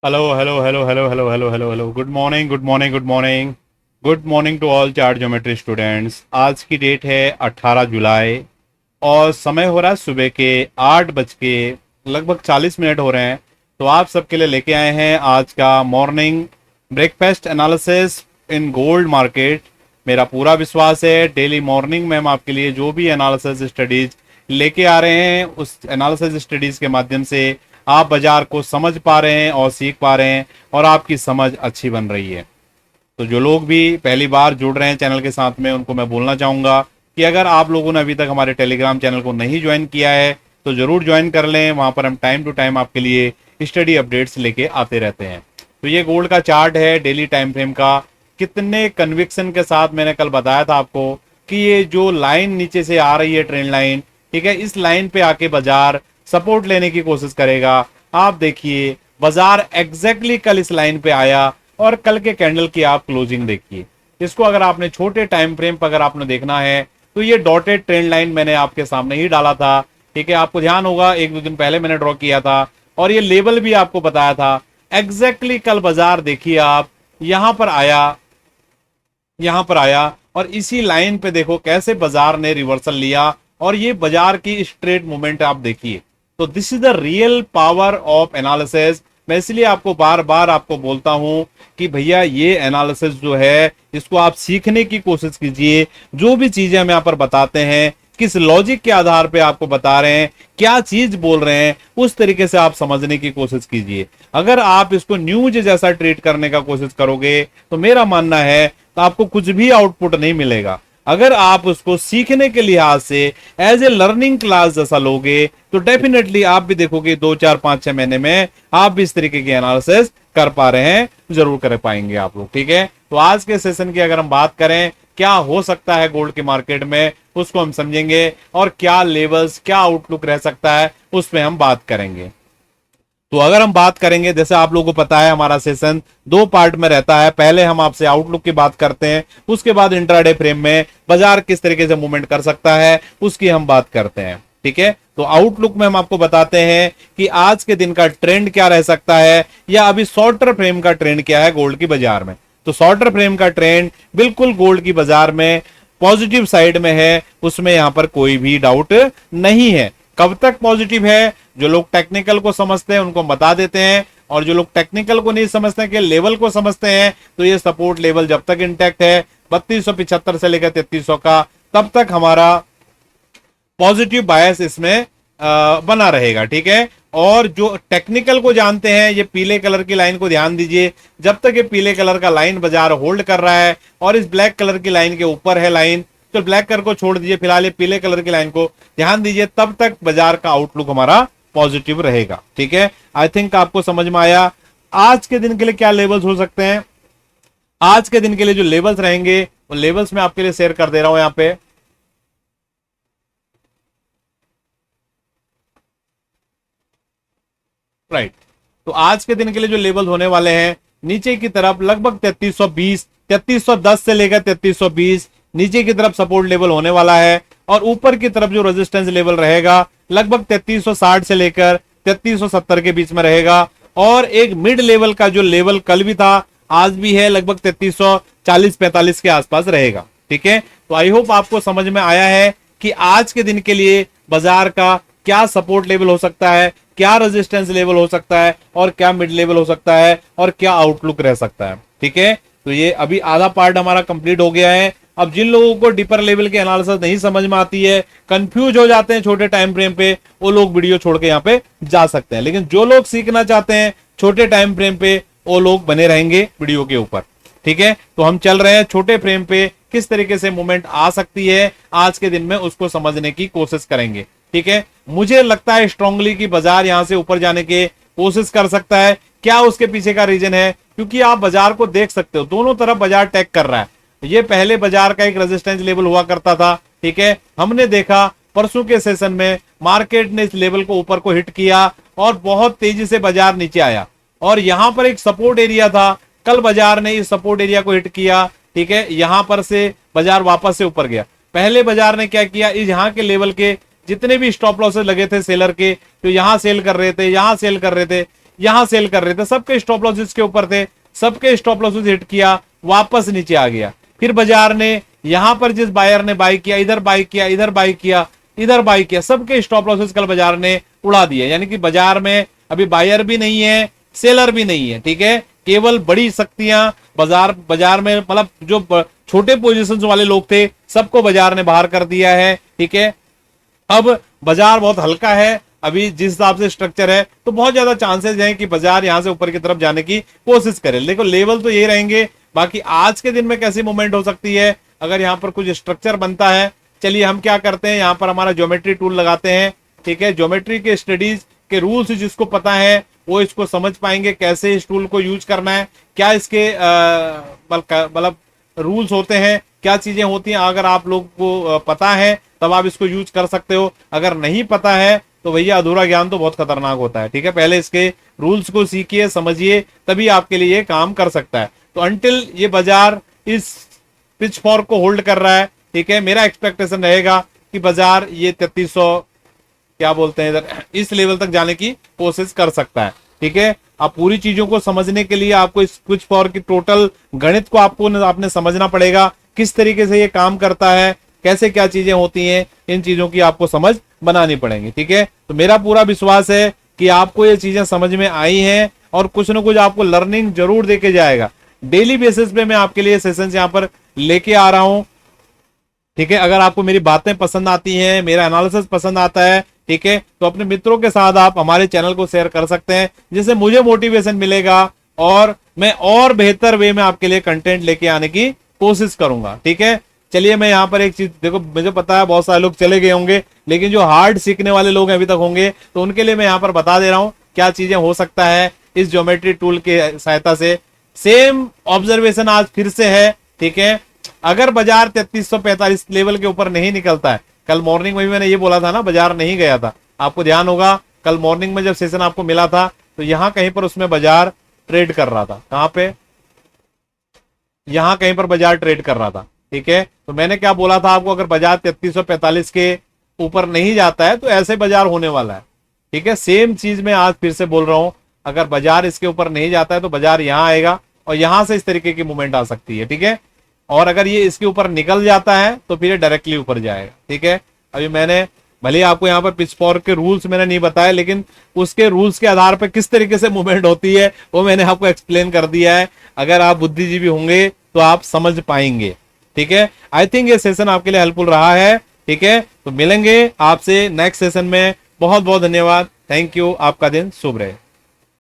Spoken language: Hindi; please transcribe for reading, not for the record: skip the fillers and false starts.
Hello hello hello hello hello hello hello hello good morning good morning good morning good morning to all chart geometry students. आज की डेट है 18 जुलाई और समय हो रहा है सुबह के 8 बज के लगभग 40 मिनट हो रहे हैं। तो आप सबके लिए लेके आए हैं आज का morning breakfast analysis in gold market. मेरा पूरा विश्वास है डेली मॉर्निंग में हम आपके लिए जो भी एनालिसिस स्टडीज लेके आ रहे हैं उस एनालिसिस स्टडीज के माध्यम से आप बाजार को समझ पा रहे हैं और सीख पा रहे हैं और आपकी समझ अच्छी बन रही है। तो जो लोग भी पहली बार जुड़ रहे हैं चैनल के साथ में उनको मैं बोलना चाहूँगा कि अगर आप लोगों ने अभी तक हमारे टेलीग्राम चैनल को नहीं ज्वाइन किया है तो ज़रूर ज्वाइन कर लें। वहाँ पर हम टाइम टू टाइम आपके लिए स्टडी अपडेट्स लेके आते रहते हैं। तो ये गोल्ड का चार्ट है डेली टाइम फ्रेम का। कितने कन्विक्शन के साथ मैंने कल बताया था आपको कि ये जो लाइन नीचे से आ रही है ट्रेंड लाइन, ठीक है, इस लाइन पे आके बाजार सपोर्ट लेने की कोशिश करेगा। आप देखिए बाजार एग्जैक्टली कल इस लाइन पे आया और कल के कैंडल की आप क्लोजिंग देखिए। इसको अगर आपने छोटे टाइम फ्रेम पर अगर आपने देखना है तो ये डॉटेड ट्रेंड लाइन मैंने आपके सामने ही डाला था, ठीक है। आपको ध्यान होगा एक दो दिन पहले मैंने ड्रॉ किया था और ये लेवल भी आपको बताया था। एग्जैक्टली कल बाजार देखिए आप यहां पर आया और इसी लाइन पे देखो कैसे बाजार ने रिवर्सल लिया और ये बाजार की स्ट्रेट मूवमेंट आप देखिए। तो this is the real power of analysis. मैं इसलिए आपको बार बार आपको बोलता हूं कि भैया ये एनालिसिस जो है इसको आप सीखने की कोशिश कीजिए। जो भी चीजें हम यहाँ पर बताते हैं किस लॉजिक के आधार पे आपको बता रहे हैं, क्या चीज बोल रहे हैं, उस तरीके से आप समझने की कोशिश कीजिए। अगर आप इसको न्यूज जैसा ट्रीट करने का कोशिश करोगे तो मेरा मानना है तो आपको कुछ भी आउटपुट नहीं मिलेगा। अगर आप उसको सीखने के लिहाज से एज ए लर्निंग क्लास जैसा लोगे तो डेफिनेटली आप भी देखोगे 2 4 5 6 महीने में आप भी इस तरीके की एनालिसिस कर पा रहे हैं, जरूर कर पाएंगे आप लोग, ठीक है। तो आज के सेशन की अगर हम बात करें क्या हो सकता है गोल्ड के मार्केट में उसको हम समझेंगे और क्या लेवल्स क्या आउटलुक रह सकता है उस पर हम बात करेंगे। तो अगर हम बात करेंगे जैसे आप लोगों को पता है हमारा सेशन 2 पार्ट में रहता है। पहले हम आपसे आउटलुक की बात करते हैं, उसके बाद इंट्राडे फ्रेम में बाजार किस तरीके से मूवमेंट कर सकता है उसकी हम बात करते हैं, ठीक है। तो आउटलुक में हम आपको बताते हैं कि आज के दिन का ट्रेंड क्या रह सकता है या अभी शॉर्टर फ्रेम का ट्रेंड क्या है गोल्ड की बाजार में। तो शॉर्टर फ्रेम का ट्रेंड बिल्कुल गोल्ड की बाजार में पॉजिटिव साइड में है, उसमें यहां पर कोई भी डाउट नहीं है। कब तक पॉजिटिव है, जो लोग टेक्निकल को समझते हैं उनको बता देते हैं और जो लोग टेक्निकल को नहीं समझते के लेवल को समझते हैं तो ये सपोर्ट लेवल जब तक इंटैक्ट है 3275 से लेकर 3300 का तब तक हमारा पॉजिटिव बायस इसमें बना रहेगा, ठीक है। और जो टेक्निकल को जानते हैं ये पीले कलर की लाइन को ध्यान दीजिए, जब तक ये पीले कलर का लाइन बाजार होल्ड कर रहा है और इस ब्लैक कलर की लाइन के ऊपर है लाइन, तो ब्लैक कलर को छोड़ दीजिए, फिलहाल ये पीले कलर की लाइन को ध्यान दीजिए, तब तक बाजार का आउटलुक हमारा पॉजिटिव रहेगा, ठीक है। आई थिंक आपको समझ में आया आज के दिन के लिए क्या लेवल्स हो सकते हैं। आज के दिन के लिए जो लेवल्स रहेंगे वो लेवल्स मैं आपके लिए शेयर कर दे रहा हूं यहां पे। राइट, तो आज के दिन के लिए जो लेवल होने वाले हैं नीचे की तरफ लगभग 3320 3310 से लेकर 3320 नीचे की तरफ सपोर्ट लेवल होने वाला है और ऊपर की तरफ जो रेजिस्टेंस लेवल रहेगा लगभग 3360 से लेकर 3370 के बीच में रहेगा और एक मिड लेवल का जो लेवल कल भी था आज भी है लगभग 3340-45 के आसपास रहेगा, ठीक है। तो आई होप आपको समझ में आया है कि आज के दिन के लिए बाजार का क्या सपोर्ट लेवल हो सकता है, क्या रेजिस्टेंस लेवल हो सकता है और क्या मिड लेवल हो सकता है और क्या आउटलुक रह सकता है, ठीक है। तो ये अभी आधा पार्ट हमारा कंप्लीट हो गया है। अब जिन लोगों को डीपर लेवल के एनालिसिस नहीं समझ में आती है, कंफ्यूज हो जाते हैं छोटे टाइम फ्रेम पे, वो लोग वीडियो छोड़ के यहाँ पे जा सकते हैं। लेकिन जो लोग सीखना चाहते हैं छोटे टाइम फ्रेम पे वो लोग बने रहेंगे वीडियो के ऊपर, ठीक है। तो हम चल रहे हैं छोटे फ्रेम पे किस तरीके से मूवमेंट आ सकती है आज के दिन में उसको समझने की कोशिश करेंगे, ठीक है। मुझे लगता है स्ट्रांगली कि बाजार यहां से ऊपर जाने की कोशिश कर सकता है। क्या उसके पीछे का रीजन है, क्योंकि आप बाजार को देख सकते हो दोनों तरफ बाजार टैग कर रहा है। ये पहले बाजार का एक रेजिस्टेंस लेवल हुआ करता था, ठीक है। हमने देखा परसों के सेशन में मार्केट ने इस लेवल को ऊपर को हिट किया और बहुत तेजी से बाजार नीचे आया और यहां पर एक सपोर्ट एरिया था, कल बाजार ने इस सपोर्ट एरिया को हिट किया, ठीक है। यहां पर से बाजार वापस से ऊपर गया। पहले बाजार ने क्या किया, इस यहाँ के लेवल के जितने भी स्टॉप लॉसेस लगे थे सेलर के, जो यहां सेल कर रहे थे, यहां सेल कर रहे थे, यहां सेल कर रहे थे, सबके स्टॉप लॉसेस के ऊपर थे, सबके स्टॉप लॉसेस हिट किया, वापस नीचे आ गया। फिर बाजार ने यहां पर जिस बायर ने बाई किया, इधर बाई किया, इधर बाई किया, इधर बाई किया, सबके स्टॉप लॉसेस कल बाजार ने उड़ा दिया। यानी कि बाजार में अभी बायर भी नहीं है, सेलर भी नहीं है, ठीक है, केवल बड़ी शक्तियां बाजार में, मतलब जो छोटे पोजीशंस वाले लोग थे सबको बाजार ने बाहर कर दिया है, ठीक है। अब बाजार बहुत हल्का है अभी जिस हिसाब से स्ट्रक्चर है, तो बहुत ज्यादा चांसेस हैं कि बाजार यहां से ऊपर की तरफ जाने की कोशिश करे। देखो लेवल तो ये रहेंगे, बाकी आज के दिन में कैसी मूवमेंट हो सकती है अगर यहाँ पर कुछ स्ट्रक्चर बनता है। चलिए हम क्या करते हैं, यहाँ पर हमारा ज्योमेट्री टूल लगाते हैं, ठीक है। ज्योमेट्री के स्टडीज के रूल्स जिसको पता है वो इसको समझ पाएंगे, कैसे इस टूल को यूज करना है, क्या इसके मतलब रूल्स होते हैं, क्या चीजें होती हैं। अगर आप लोग को पता है तब आप इसको यूज कर सकते हो, अगर नहीं पता है तो भैया अधूरा ज्ञान तो बहुत खतरनाक होता है, ठीक है। पहले इसके रूल्स को सीखिए, समझिए, तभी आपके लिए ये काम कर सकता है। तो अंटिल ये बाजार इस पिच फॉर्क को होल्ड कर रहा है, ठीक है, मेरा एक्सपेक्टेशन रहेगा कि बाजार ये 3300 क्या बोलते हैं इधर, इस लेवल तक जाने की कोशिश कर सकता है, ठीक है। आप पूरी चीजों को समझने के लिए आपको इस पिच फॉर्क की टोटल गणित को आपने समझना पड़ेगा, किस तरीके से ये काम करता है, कैसे क्या चीजें होती हैं, इन चीजों की आपको समझ बनानी पड़ेंगी, ठीक है। तो मेरा पूरा विश्वास है कि आपको ये चीजें समझ में आई हैं और कुछ ना कुछ आपको लर्निंग जरूर देके जाएगा। डेली बेसिस पे मैं आपके लिए सेशंस यहाँ पर लेके आ रहा हूं, ठीक है। अगर आपको मेरी बातें पसंद आती हैं, मेरा एनालिसिस पसंद आता है, ठीक है, तो अपने मित्रों के साथ आप हमारे चैनल को शेयर कर सकते हैं, जिससे मुझे मोटिवेशन मिलेगा और मैं और बेहतर वे में आपके लिए कंटेंट लेके आने की कोशिश करूंगा, ठीक है। चलिए मैं यहाँ पर एक चीज देखो, मुझे पता है बहुत सारे लोग चले गए होंगे, लेकिन जो हार्ड सीखने वाले लोग अभी तक होंगे तो उनके लिए मैं यहाँ पर बता दे रहा हूँ क्या चीजें हो सकता है इस ज्योमेट्री टूल के सहायता से। सेम ऑब्जर्वेशन आज फिर से है, ठीक है। अगर बाजार 3345 लेवल के ऊपर नहीं निकलता है, कल मॉर्निंग में भी मैंने ये बोला था ना, बाजार नहीं गया था, आपको ध्यान होगा कल मॉर्निंग में जब सेशन आपको मिला था तो यहां कहीं पर उसमें बाजार ट्रेड कर रहा था, कहां पे, यहां कहीं पर बाजार ट्रेड कर रहा था, ठीक है। तो मैंने क्या बोला था आपको, अगर बाजार 3345 के ऊपर नहीं जाता है तो ऐसे बाजार होने वाला है, ठीक है। सेम चीज मैं आज फिर से बोल रहा हूं, अगर बाजार इसके ऊपर नहीं जाता है तो बाजार यहां आएगा और यहां से इस तरीके की मूवमेंट आ सकती है, ठीक है। और अगर ये इसके ऊपर निकल जाता है तो फिर ये डायरेक्टली ऊपर जाएगा, ठीक है। अभी मैंने भले आपको यहाँ पर पिच फॉर्क के रूल्स मैंने नहीं बताया, लेकिन उसके रूल्स के आधार पर किस तरीके से मूवमेंट होती है वो मैंने आपको एक्सप्लेन कर दिया है। अगर आप बुद्धिजीवी होंगे तो आप समझ पाएंगे, ठीक है। आई थिंक ये सेशन आपके लिए हेल्पफुल रहा है, ठीक है। तो मिलेंगे आपसे नेक्स्ट सेशन में। बहुत बहुत धन्यवाद, थैंक यू, आपका दिन शुभ रहे।